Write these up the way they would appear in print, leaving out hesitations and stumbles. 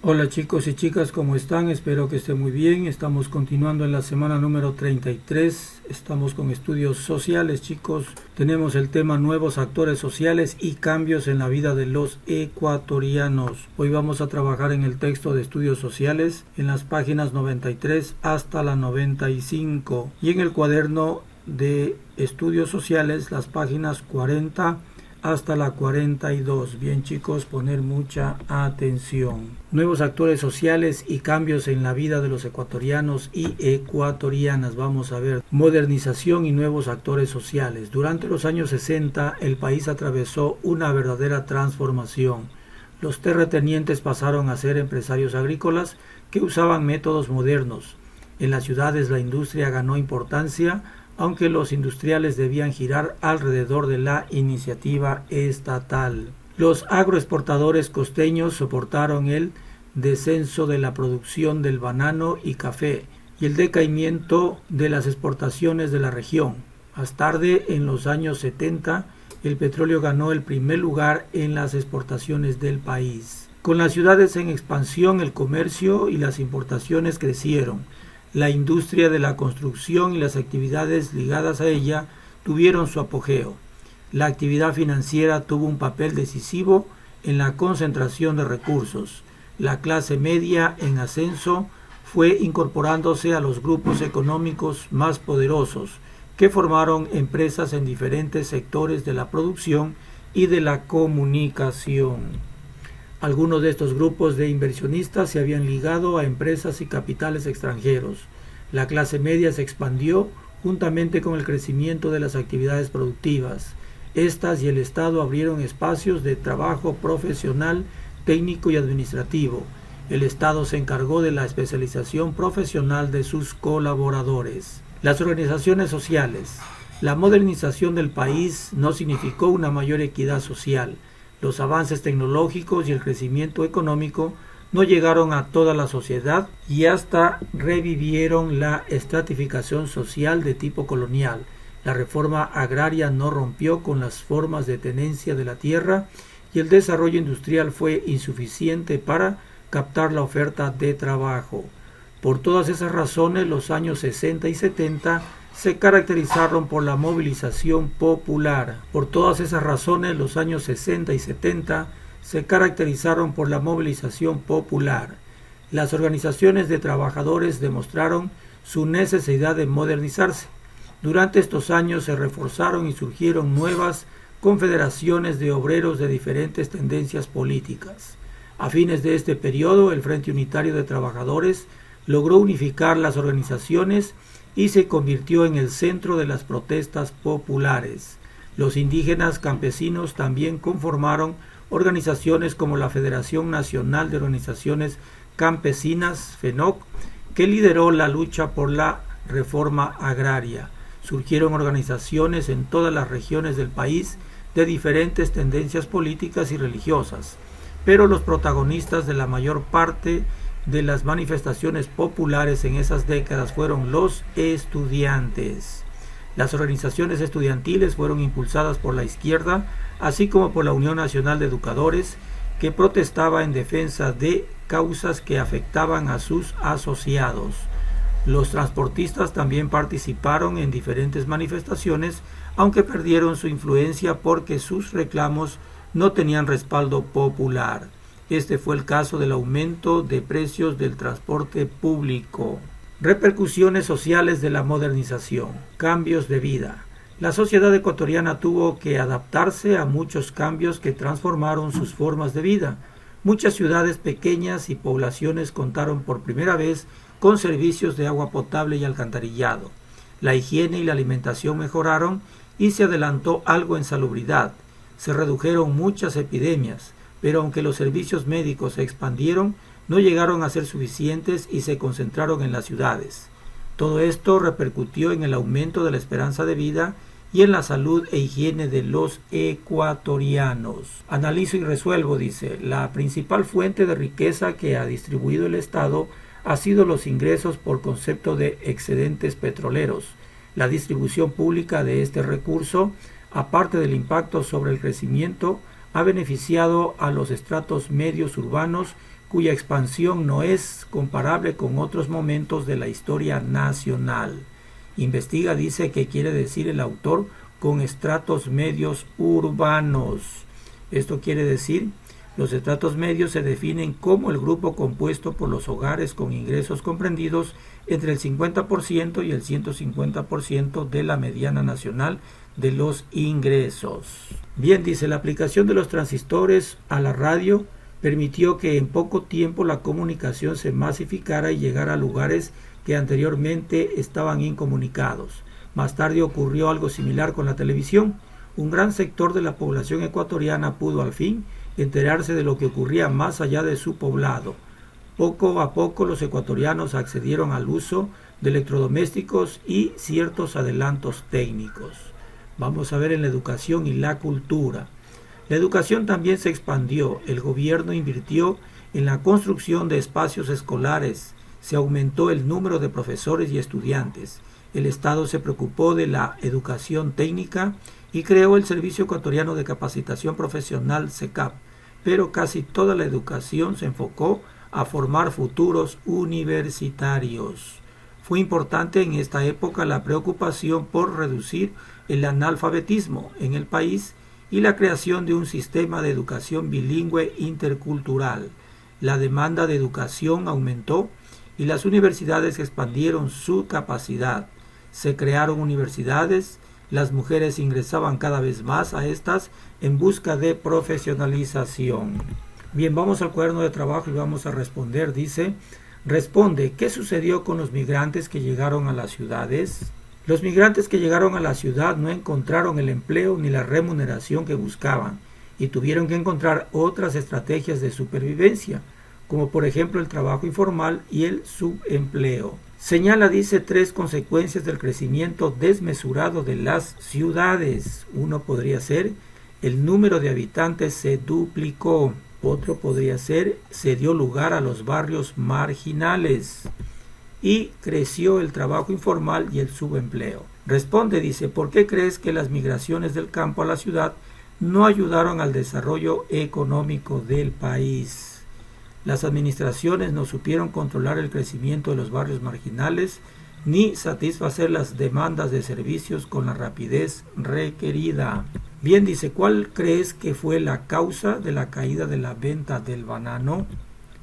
Hola chicos y chicas, ¿cómo están? Espero que estén muy bien. Estamos continuando en la semana número 33. Estamos con estudios sociales, chicos. Tenemos el tema nuevos actores sociales y cambios en la vida de los ecuatorianos. Hoy vamos a trabajar en el texto de estudios sociales en las páginas 93 hasta la 95 y en el cuaderno de estudios sociales las páginas 40 hasta la 42. Bien chicos, poner mucha atención. Nuevos actores sociales y cambios en la vida de los ecuatorianos y ecuatorianas. Vamos a ver modernización y nuevos actores sociales. Durante los años 60 el país atravesó una verdadera transformación. Los terratenientes pasaron a ser empresarios agrícolas que usaban métodos modernos. En las ciudades la industria ganó importancia, aunque los industriales debían girar alrededor de la iniciativa estatal. Los agroexportadores costeños soportaron el descenso de la producción del banano y café y el decaimiento de las exportaciones de la región. Más tarde, en los años 70, el petróleo ganó el primer lugar en las exportaciones del país. Con las ciudades en expansión, el comercio y las importaciones crecieron. La industria de la construcción y las actividades ligadas a ella tuvieron su apogeo. La actividad financiera tuvo un papel decisivo en la concentración de recursos. La clase media en ascenso fue incorporándose a los grupos económicos más poderosos, que formaron empresas en diferentes sectores de la producción y de la comunicación. Algunos de estos grupos de inversionistas se habían ligado a empresas y capitales extranjeros. La clase media se expandió juntamente con el crecimiento de las actividades productivas. Estas y el Estado abrieron espacios de trabajo profesional, técnico y administrativo. El Estado se encargó de la especialización profesional de sus colaboradores. Las organizaciones sociales. La modernización del país no significó una mayor equidad social. Los avances tecnológicos y el crecimiento económico no llegaron a toda la sociedad y hasta revivieron la estratificación social de tipo colonial. La reforma agraria no rompió con las formas de tenencia de la tierra y el desarrollo industrial fue insuficiente para captar la oferta de trabajo. Por todas esas razones, los años 60 y 70 se caracterizaron por la movilización popular. Por todas esas razones, los años 60 y 70 se caracterizaron por la movilización popular. Las organizaciones de trabajadores demostraron su necesidad de modernizarse. Durante estos años se reforzaron y surgieron nuevas confederaciones de obreros de diferentes tendencias políticas. A fines de este periodo, el Frente Unitario de Trabajadores logró unificar las organizaciones y se convirtió en el centro de las protestas populares. Los indígenas campesinos también conformaron organizaciones como la Federación Nacional de Organizaciones Campesinas, FENOC, que lideró la lucha por la reforma agraria. Surgieron organizaciones en todas las regiones del país de diferentes tendencias políticas y religiosas, pero los protagonistas de la mayor parte de las manifestaciones populares en esas décadas fueron los estudiantes. Las organizaciones estudiantiles fueron impulsadas por la izquierda, así como por la Unión Nacional de Educadores, que protestaba en defensa de causas que afectaban a sus asociados. Los transportistas también participaron en diferentes manifestaciones, aunque perdieron su influencia porque sus reclamos no tenían respaldo popular. Este fue el caso del aumento de precios del transporte público. Repercusiones sociales de la modernización. Cambios de vida. La sociedad ecuatoriana tuvo que adaptarse a muchos cambios que transformaron sus formas de vida. Muchas ciudades pequeñas y poblaciones contaron por primera vez con servicios de agua potable y alcantarillado. La higiene y la alimentación mejoraron y se adelantó algo en salubridad. Se redujeron muchas epidemias, pero aunque los servicios médicos se expandieron, no llegaron a ser suficientes y se concentraron en las ciudades. Todo esto repercutió en el aumento de la esperanza de vida y en la salud e higiene de los ecuatorianos. Analizo y resuelvo, dice, la principal fuente de riqueza que ha distribuido el Estado ha sido los ingresos por concepto de excedentes petroleros. La distribución pública de este recurso, aparte del impacto sobre el crecimiento, ha beneficiado a los estratos medios urbanos cuya expansión no es comparable con otros momentos de la historia nacional. Investiga, dice, qué quiere decir el autor con estratos medios urbanos. Esto quiere decir, los estratos medios se definen como el grupo compuesto por los hogares con ingresos comprendidos entre el 50% y el 150% de la mediana nacional de los ingresos. Bien, dice, la aplicación de los transistores a la radio permitió que en poco tiempo la comunicación se masificara y llegara a lugares que anteriormente estaban incomunicados. Más tarde ocurrió algo similar con la televisión. Un gran sector de la población ecuatoriana pudo al fin enterarse de lo que ocurría más allá de su poblado. Poco a poco los ecuatorianos accedieron al uso de electrodomésticos y ciertos adelantos técnicos. Vamos a ver en la educación y la cultura. La educación también se expandió. El gobierno invirtió en la construcción de espacios escolares. Se aumentó el número de profesores y estudiantes. El Estado se preocupó de la educación técnica y creó el Servicio Ecuatoriano de Capacitación Profesional SECAP, pero casi toda la educación se enfocó a formar futuros universitarios. Fue importante en esta época la preocupación por reducir el analfabetismo en el país y la creación de un sistema de educación bilingüe intercultural. La demanda de educación aumentó y las universidades expandieron su capacidad. Se crearon universidades, las mujeres ingresaban cada vez más a estas en busca de profesionalización. Bien, vamos al cuaderno de trabajo y vamos a responder. Dice, responde, ¿qué sucedió con los migrantes que llegaron a las ciudades? Los migrantes que llegaron a la ciudad no encontraron el empleo ni la remuneración que buscaban y tuvieron que encontrar otras estrategias de supervivencia, como por ejemplo el trabajo informal y el subempleo. Señala, dice, 3 consecuencias del crecimiento desmesurado de las ciudades. Uno podría ser, el número de habitantes se duplicó. Otro podría ser, se dio lugar a los barrios marginales. Y creció el trabajo informal y el subempleo. Responde, dice, ¿por qué crees que las migraciones del campo a la ciudad no ayudaron al desarrollo económico del país? Las administraciones no supieron controlar el crecimiento de los barrios marginales ni satisfacer las demandas de servicios con la rapidez requerida. Bien, dice, ¿cuál crees que fue la causa de la caída de la venta del banano?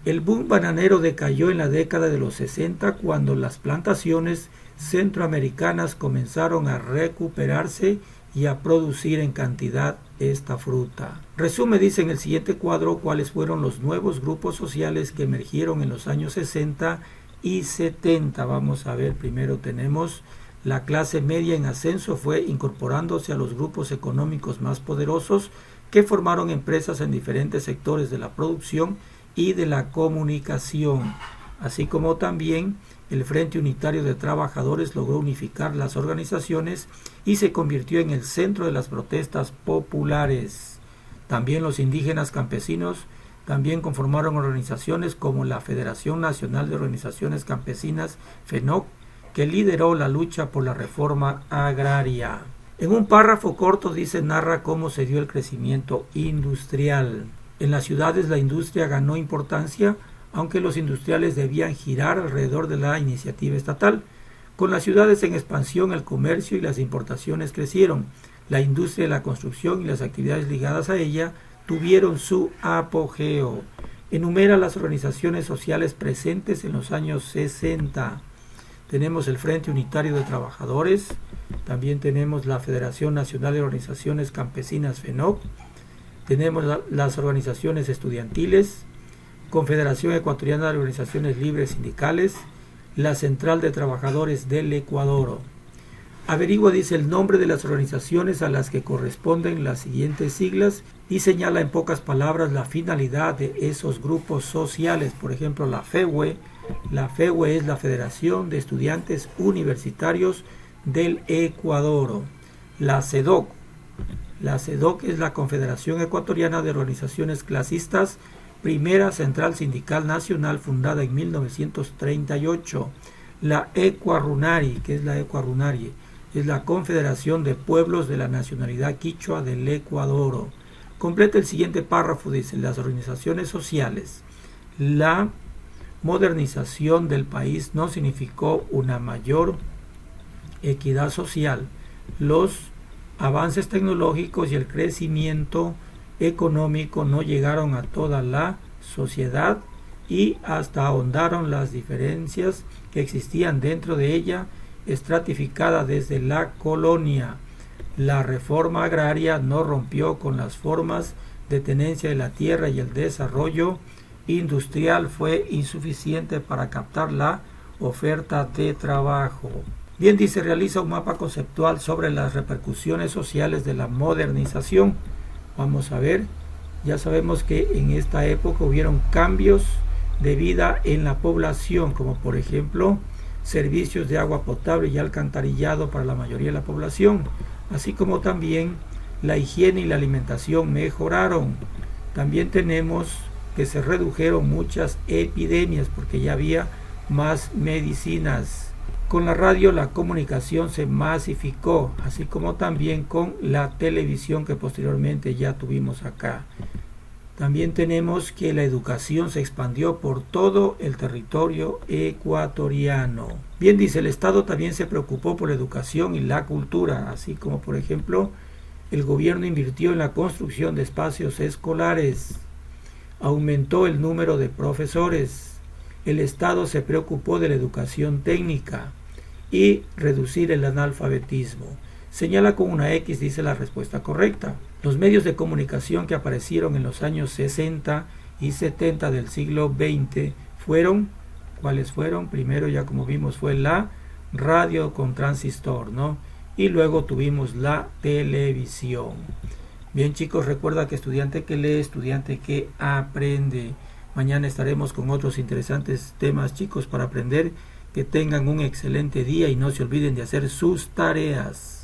El boom bananero decayó en la década de los 60 cuando las plantaciones centroamericanas comenzaron a recuperarse y a producir en cantidad esta fruta. Resume, dice en el siguiente cuadro, cuáles fueron los nuevos grupos sociales que emergieron en los años 60 y 70. Vamos a ver, primero tenemos la clase media en ascenso, fue incorporándose a los grupos económicos más poderosos que formaron empresas en diferentes sectores de la producción y de la comunicación, así como también el Frente Unitario de Trabajadores logró unificar las organizaciones y se convirtió en el centro de las protestas populares. También los indígenas campesinos también conformaron organizaciones como la Federación Nacional de Organizaciones Campesinas, FENOC, que lideró la lucha por la reforma agraria. En un párrafo corto, dice, narra cómo se dio el crecimiento industrial. En las ciudades la industria ganó importancia, aunque los industriales debían girar alrededor de la iniciativa estatal. Con las ciudades en expansión, el comercio y las importaciones crecieron. La industria de la construcción y las actividades ligadas a ella tuvieron su apogeo. Enumera las organizaciones sociales presentes en los años 60. Tenemos el Frente Unitario de Trabajadores, también tenemos la Federación Nacional de Organizaciones Campesinas, FENOC, tenemos las organizaciones estudiantiles, Confederación Ecuatoriana de Organizaciones Libres Sindicales, la Central de Trabajadores del Ecuador. Averigua, dice, el nombre de las organizaciones a las que corresponden las siguientes siglas y señala en pocas palabras la finalidad de esos grupos sociales. Por ejemplo, la FEUE. La FEUE es la Federación de Estudiantes Universitarios del Ecuador. La CEDOC. La CEDOC es la Confederación Ecuatoriana de Organizaciones Clasistas, primera central sindical nacional fundada en 1938. La ECUARUNARI, que es la ECUARUNARI, es la Confederación de Pueblos de la Nacionalidad Quichua del Ecuador. Completa el siguiente párrafo, dice, las organizaciones sociales. la modernización del país no significó una mayor equidad social. Los avances tecnológicos y el crecimiento económico no llegaron a toda la sociedad y hasta ahondaron las diferencias que existían dentro de ella, estratificada desde la colonia. La reforma agraria no rompió con las formas de tenencia de la tierra y el desarrollo industrial fue insuficiente para captar la oferta de trabajo. Bien, dice, realiza un mapa conceptual sobre las repercusiones sociales de la modernización. Vamos a ver, ya sabemos que en esta época hubieron cambios de vida en la población, como por ejemplo servicios de agua potable y alcantarillado para la mayoría de la población, así como también la higiene y la alimentación mejoraron. También tenemos que se redujeron muchas epidemias porque ya había más medicinas. Con la radio la comunicación se masificó, así como también con la televisión que posteriormente ya tuvimos acá. También tenemos que la educación se expandió por todo el territorio ecuatoriano. Bien, dice, el Estado también se preocupó por la educación y la cultura, así como por ejemplo el gobierno invirtió en la construcción de espacios escolares, aumentó el número de profesores, el Estado se preocupó de la educación técnica y reducir el analfabetismo. Señala con una X, dice la respuesta correcta. Los medios de comunicación que aparecieron en los años 60 y 70 del siglo XX fueron, ¿cuáles fueron? Primero, ya como vimos, fue la radio con transistor, ¿no? Y luego tuvimos la televisión. Bien, chicos, recuerda que estudiante que lee, estudiante que aprende. Mañana estaremos con otros interesantes temas, chicos, para aprender. Que tengan un excelente día y no se olviden de hacer sus tareas.